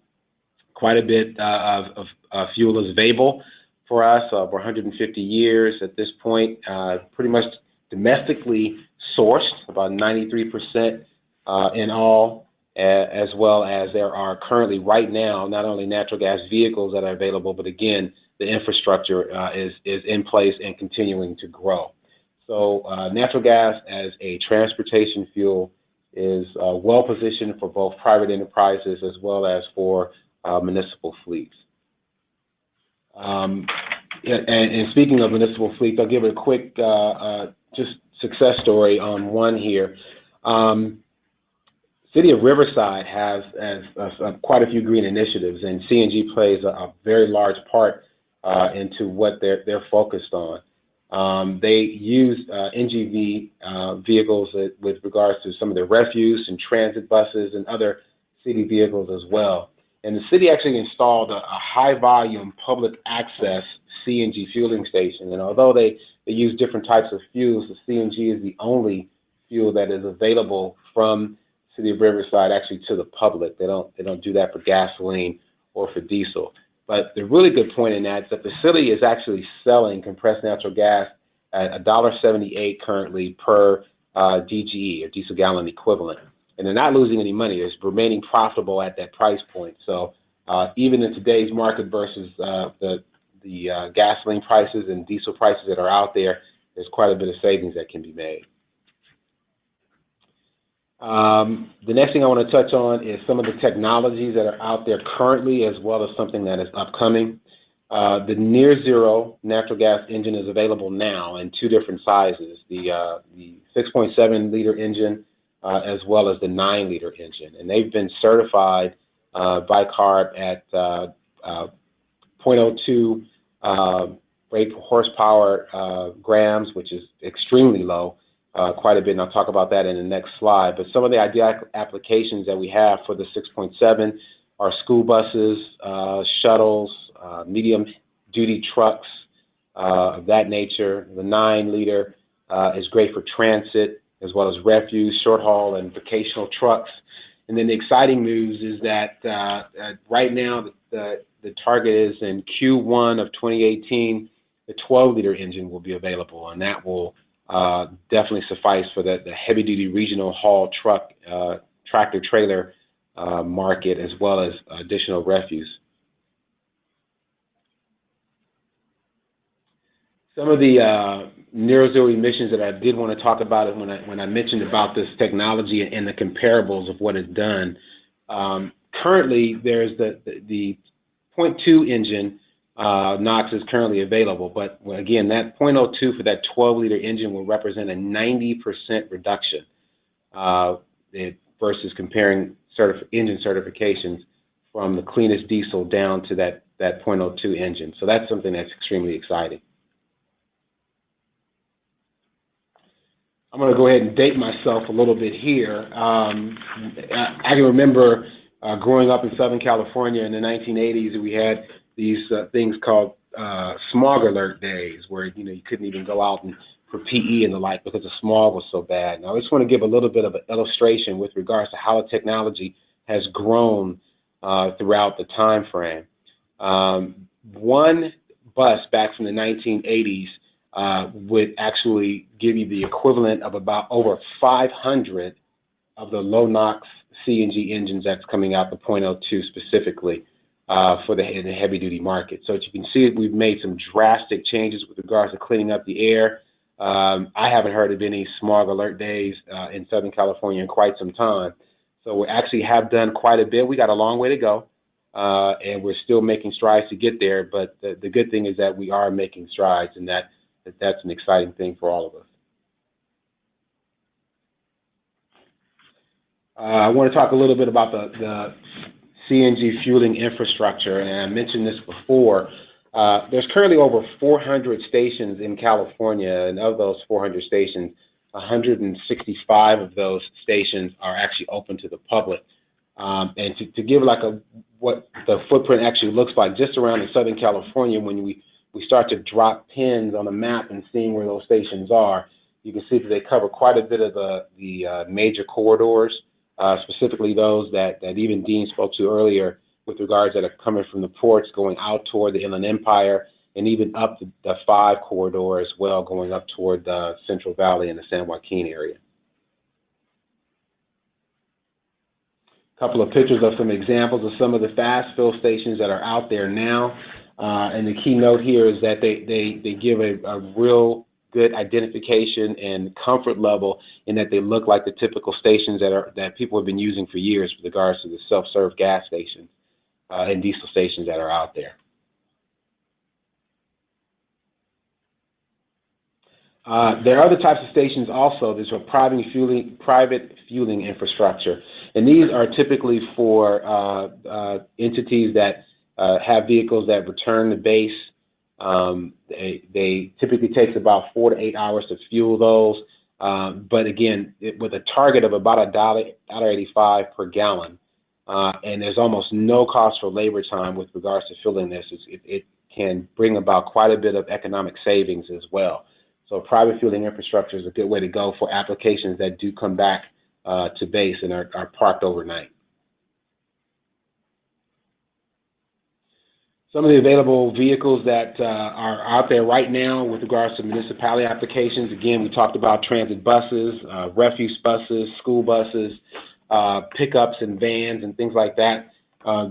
Quite a bit of fuel is available for us over 150 years at this point, pretty much domestically sourced, about 93% in all, as well as there are currently right now not only natural gas vehicles that are available, but again, the infrastructure is in place and continuing to grow. So natural gas as a transportation fuel is well positioned for both private enterprises as well as for municipal fleets. And speaking of municipal fleets, I'll give a quick just success story on one here. City of Riverside has quite a few green initiatives, and CNG plays a very large part into what they're focused on. They use NGV vehicles with regards to some of their refuse and transit buses and other city vehicles as well. And the city actually installed a high volume public access CNG fueling station. And although they use different types of fuels, the CNG is the only fuel that is available from City of Riverside actually to the public. They don't do that for gasoline or for diesel. But the really good point in that is that the city is actually selling compressed natural gas at $1.78 currently per DGE, or diesel gallon equivalent. And they're not losing any money. It's remaining profitable at that price point. So even in today's market versus the gasoline prices and diesel prices that are out there, there's quite a bit of savings that can be made. The next thing I want to touch on is some of the technologies that are out there currently, as well as something that is upcoming. The near zero natural gas engine is available now in two different sizes, the 6.7 liter engine as well as the 9 liter engine. And they've been certified by CARB at 0.02 brake horsepower grams, which is extremely low. quite a bit, and I'll talk about that in the next slide. But some of the ideal applications that we have for the 6.7 are school buses, shuttles, medium-duty trucks of that nature. The 9-liter is great for transit, as well as refuse, short-haul, and vocational trucks. And then the exciting news is that right now the target is in Q1 of 2018, the 12-liter engine will be available, and that will definitely suffice for the heavy-duty regional haul truck, tractor-trailer market, as well as additional refuse. Some of the near-zero emissions that I did want to talk about it when I mentioned about this technology and the comparables of what it's done. Currently, there's the 0.2 engine NOx is currently available, but again, that 0.02 for that 12-liter engine will represent a 90% reduction versus comparing engine certifications from the cleanest diesel down to that 0.02 engine. So that's something that's extremely exciting. I'm going to go ahead and date myself a little bit here. I can remember growing up in Southern California in the 1980s, we had these things called smog alert days, where you couldn't even go out for PE and the like because the smog was so bad. Now I just want to give a little bit of an illustration with regards to how the technology has grown throughout the time frame. One bus back from the 1980s would actually give you the equivalent of about over 500 of the low NOx CNG engines that's coming out, the 0.02 specifically for the heavy-duty market. So as you can see, we've made some drastic changes with regards to cleaning up the air. I haven't heard of any smog alert days in Southern California in quite some time. So we actually have done quite a bit. We got a long way to go, and we're still making strides to get there. But the good thing is that we are making strides, and that's an exciting thing for all of us. I want to talk a little bit about the CNG fueling infrastructure, and I mentioned this before. There's currently over 400 stations in California, and of those 400 stations, 165 of those stations are actually open to the public. And to give like what the footprint actually looks like just around in Southern California, when we start to drop pins on a map and seeing where those stations are, you can see that they cover quite a bit of the major corridors, specifically those that even Dean spoke to earlier with regards that are coming from the ports going out toward the Inland Empire, and even up the 5 corridor as well, going up toward the Central Valley and the San Joaquin area. A couple of pictures of some examples of some of the fast fill stations that are out there now. And the key note here is that they give a real good identification and comfort level in that they look like the typical stations that people have been using for years with regards to the self-serve gas stations and diesel stations that are out there. There are other types of stations also. There's a private fueling infrastructure, and these are typically for entities that have vehicles that return to base. They typically takes about 4 to 8 hours to fuel those, but again, with a target of about $1.85 per gallon, and there's almost no cost for labor time with regards to filling this. It can bring about quite a bit of economic savings as well. So private fueling infrastructure is a good way to go for applications that do come back to base and are parked overnight. Some of the available vehicles that are out there right now with regards to municipality applications, again, we talked about transit buses, refuse buses, school buses, pickups and vans and things like that.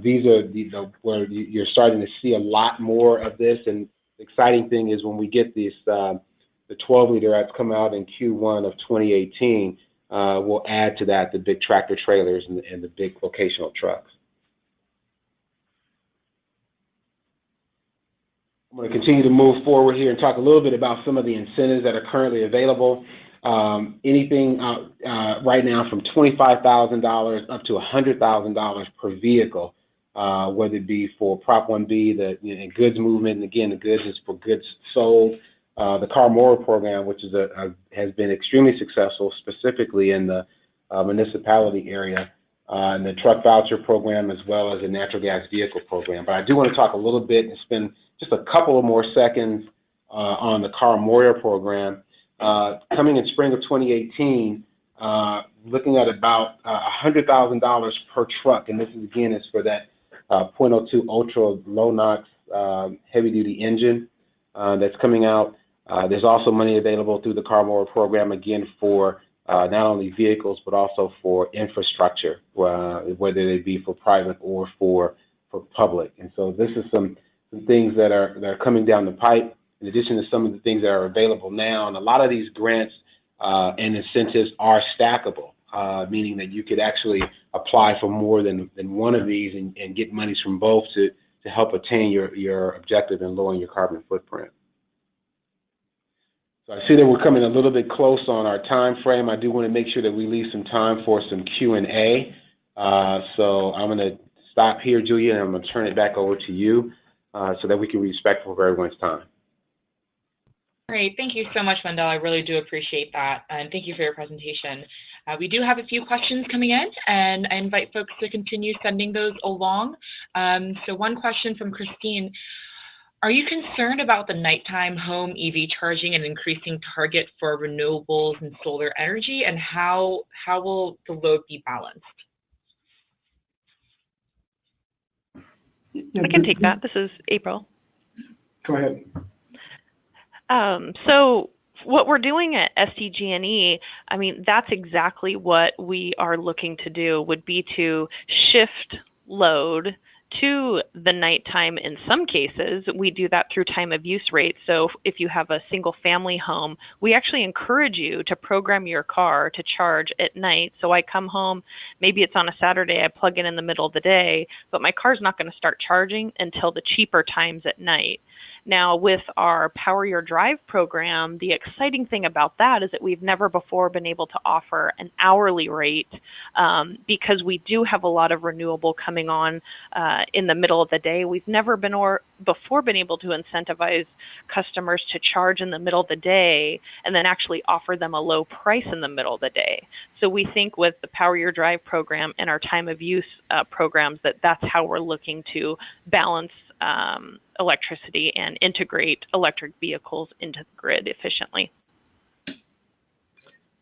These are where you're starting to see a lot more of this. And the exciting thing is when we get this, the 12-liter that's come out in Q1 of 2018, we'll add to that the big tractor trailers and the big vocational trucks. I'm going to continue to move forward here and talk a little bit about some of the incentives that are currently available. Anything right now from $25,000 up to $100,000 per vehicle, whether it be for Prop 1B, the goods movement, and again, the goods is for goods sold, the Moyer program, which is has been extremely successful, specifically in the municipality area, and the truck voucher program, as well as the natural gas vehicle program. But I do want to talk a little bit and spend just a couple of more seconds on the Moyer program. Coming in spring of 2018, looking at about $100,000 per truck, and this is again is for that 0.02 ultra low NOx heavy duty engine that's coming out. There's also money available through the Moyer program, again, for not only vehicles, but also for infrastructure, whether they be for private or for public. And so this is some things that are coming down the pipe, in addition to some of the things that are available now. And a lot of these grants and incentives are stackable, meaning that you could actually apply for more than one of these and get monies from both to help attain your objective in lowering your carbon footprint. So I see that we're coming a little bit close on our time frame. I do want to make sure that we leave some time for some Q&A. So I'm going to stop here, Julia, and I'm going to turn it back over to you so that we can be respectful of everyone's time. Great. Thank you so much, Wendell. I really do appreciate that. And thank you for your presentation. We do have a few questions coming in, and I invite folks to continue sending those along. So one question from Christine. Are you concerned about the nighttime home EV charging and increasing target for renewables and solar energy, and how will the load be balanced? I can take that. This is April. Go ahead. So what we're doing at SDG&E, I mean, that's exactly what we are looking to do, would be to shift load to the nighttime. In some cases, we do that through time of use rates. So if you have a single family home, we actually encourage you to program your car to charge at night. So I come home, maybe it's on a Saturday, I plug in the middle of the day, but my car's not going to start charging until the cheaper times at night. Now, with our Power Your Drive program, the exciting thing about that is that we've never before been able to offer an hourly rate because we do have a lot of renewable coming on in the middle of the day. We've never been before been able to incentivize customers to charge in the middle of the day and then actually offer them a low price in the middle of the day. So we think with the Power Your Drive program and our time of use programs that's how we're looking to balance electricity and integrate electric vehicles into the grid efficiently.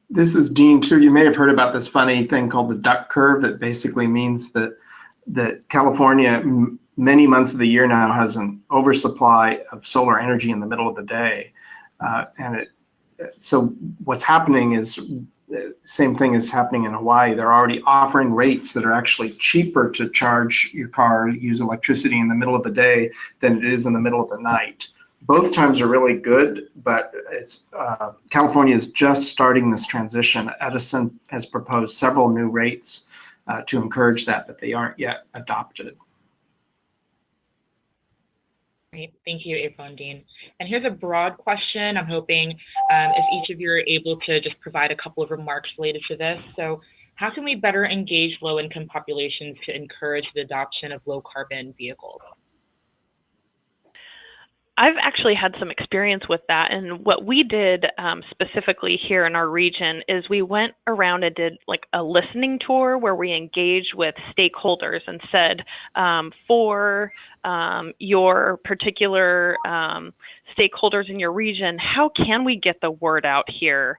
This is Dean too. You may have heard about this funny thing called the duck curve. That basically means that California many months of the year now has an oversupply of solar energy in the middle of the day. So what's happening is the same thing is happening in Hawaii. They're already offering rates that are actually cheaper to charge your car, use electricity in the middle of the day than it is in the middle of the night. Both times are really good, but California is just starting this transition. Edison has proposed several new rates to encourage that, but they aren't yet adopted. Great. Thank you, April and Dean. And here's a broad question. I'm hoping if each of you are able to just provide a couple of remarks related to this. So how can we better engage low-income populations to encourage the adoption of low-carbon vehicles? I've actually had some experience with that, and what we did specifically here in our region is we went around and did like a listening tour where we engaged with stakeholders and said, for your particular stakeholders in your region, how can we get the word out here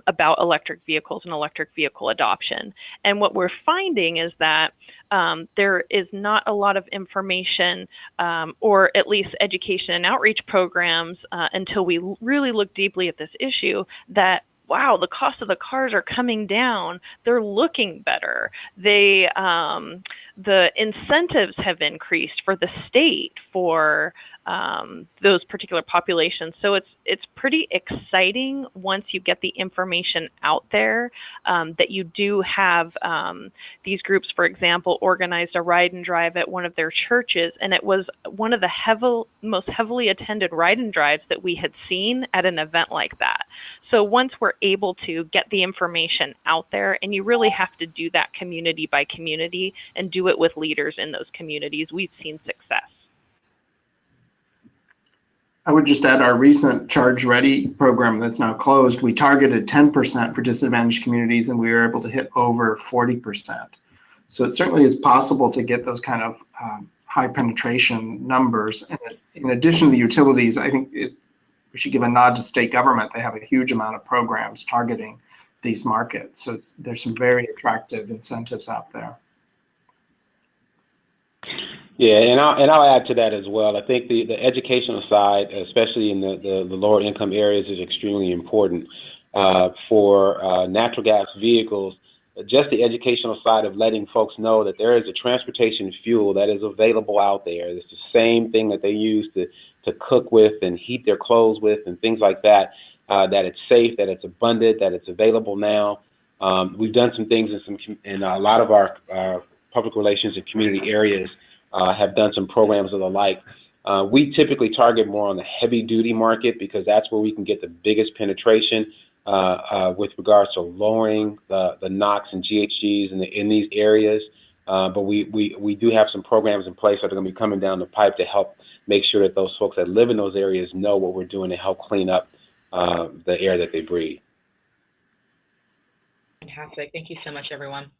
about electric vehicles and electric vehicle adoption? And what we're finding is that there is not a lot of information or at least education and outreach programs until we really look deeply at this issue that, wow, the cost of the cars are coming down. They're looking better. The incentives have increased for the state for those particular populations. So it's pretty exciting once you get the information out there that you do have these groups, for example, organized a ride and drive at one of their churches, and it was one of the most heavily attended ride and drives that we had seen at an event like that. So once we're able to get the information out there, and you really have to do that community by community and do it with leaders in those communities, we've seen success. I would just add our recent Charge Ready program that's now closed. We targeted 10% for disadvantaged communities, and we were able to hit over 40%. So it certainly is possible to get those kind of high penetration numbers. And in addition to the utilities, I think we should give a nod to state government. They have a huge amount of programs targeting these markets. So there's some very attractive incentives out there. Yeah, and I'll add to that as well. I think the educational side, especially in the lower income areas, is extremely important for natural gas vehicles. Just the educational side of letting folks know that there is a transportation fuel that is available out there. It's the same thing that they use to cook with and heat their clothes with and things like that, that it's safe, that it's abundant, that it's available now. We've done some things in a lot of our public relations and community areas have done some programs of the like. We typically target more on the heavy duty market because that's where we can get the biggest penetration with regards to lowering the NOx and GHGs in these areas. But we do have some programs in place that are going to be coming down the pipe to help make sure that those folks that live in those areas know what we're doing to help clean up the air that they breathe. Fantastic. Thank you so much, everyone.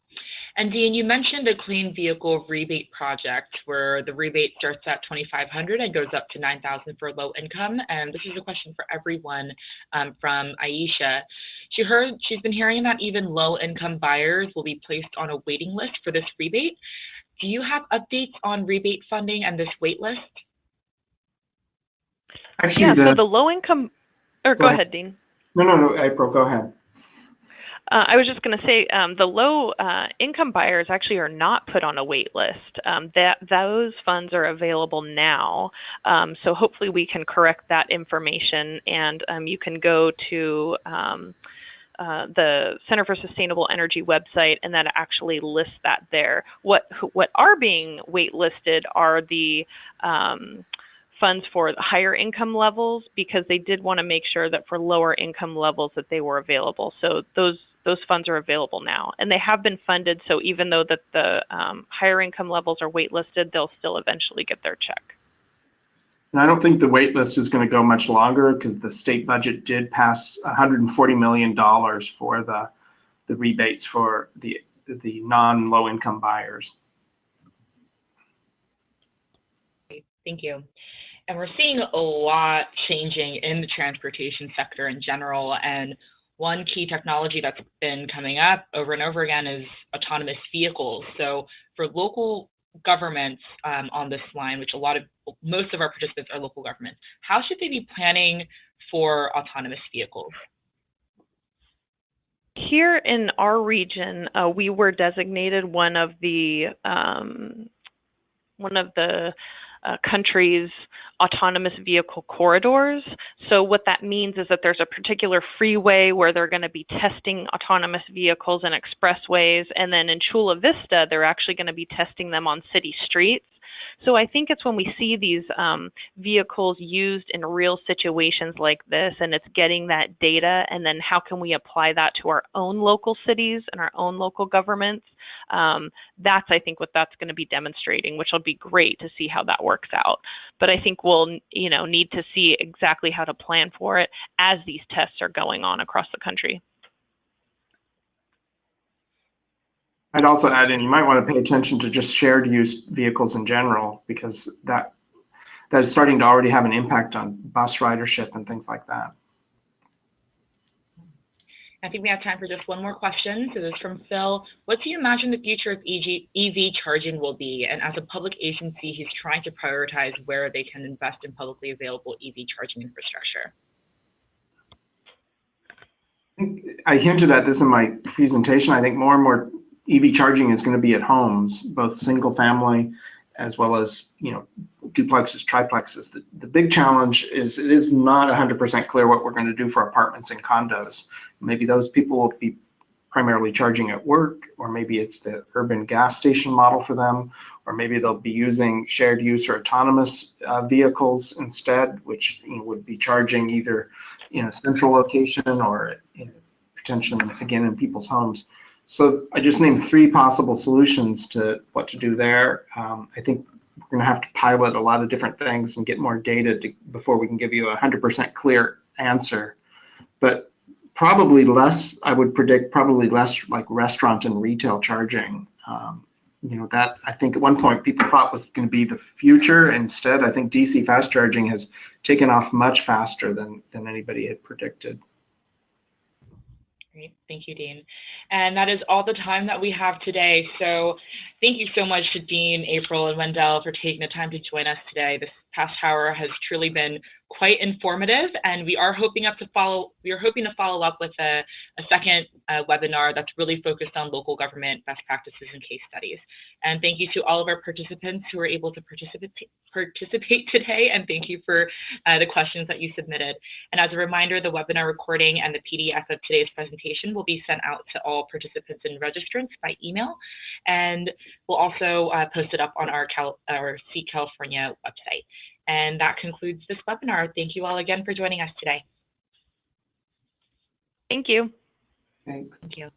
And Dean, you mentioned a clean vehicle rebate project where the rebate starts at $2,500 and goes up to $9,000 for low income. And this is a question for everyone from Aisha. She's been hearing that even low income buyers will be placed on a waiting list for this rebate. Do you have updates on rebate funding and this wait list? Actually, so the low income, or go ahead, Dean. No, April, go ahead. I was just going to say the low income buyers actually are not put on a wait list. Those funds are available now. So hopefully we can correct that information, and you can go to the Center for Sustainable Energy website, and that actually lists that there. What are being waitlisted are the funds for the higher income levels, because they did want to make sure that for lower income levels that they were available. So those funds are available now, and they have been funded. So even though that the higher income levels are waitlisted, they'll still eventually get their check. And I don't think the wait list is going to go much longer because the state budget did pass $140 million for the rebates for the non-low income buyers. Thank you. And we're seeing a lot changing in the transportation sector in general. And one key technology that's been coming up over and over again is autonomous vehicles. So for local governments on this line, which most of our participants are local governments, how should they be planning for autonomous vehicles? Here in our region, we were designated one of the country's autonomous vehicle corridors. So what that means is that there's a particular freeway where they're going to be testing autonomous vehicles and expressways, and then in Chula Vista, they're actually going to be testing them on city streets. So I think it's when we see these vehicles used in real situations like this, and it's getting that data, and then how can we apply that to our own local cities and our own local governments. That's, I think, what that's going to be demonstrating, which will be great to see how that works out. But I think we'll, need to see exactly how to plan for it as these tests are going on across the country. I'd also add in, you might want to pay attention to just shared use vehicles in general, because that is starting to already have an impact on bus ridership and things like that. I think we have time for just one more question. So this is from Phil. What do you imagine the future of EV charging will be? And as a public agency, he's trying to prioritize where they can invest in publicly available EV charging infrastructure. I hinted at this in my presentation. I think more and more EV charging is going to be at homes, both single family as well as, duplexes, triplexes. The big challenge is it is not 100% clear what we're going to do for apartments and condos. Maybe those people will be primarily charging at work, or maybe it's the urban gas station model for them, or maybe they'll be using shared use or autonomous vehicles instead, which would be charging either in a central location or potentially, again, in people's homes. So I just named 3 possible solutions to what to do there. I think going to have to pilot a lot of different things and get more data before we can give you a 100% clear answer. But probably less, I would predict probably less like restaurant and retail charging. That I think at one point people thought was going to be the future. Instead, I think DC fast charging has taken off much faster than anybody had predicted. Great, thank you, Dean. And that is all the time that we have today. So thank you so much to Dean, April, and Wendell for taking the time to join us today. This past hour has truly been quite informative, and we are hoping to follow up with a second webinar that's really focused on local government best practices and case studies. And thank you to all of our participants who were able to participate today, and thank you for the questions that you submitted. And as a reminder, the webinar recording and the PDF of today's presentation will be sent out to all participants and registrants by email, and we'll also post it up on our SEEC California website. And that concludes this webinar. Thank you all again for joining us today. Thank you. Thanks. Thank you.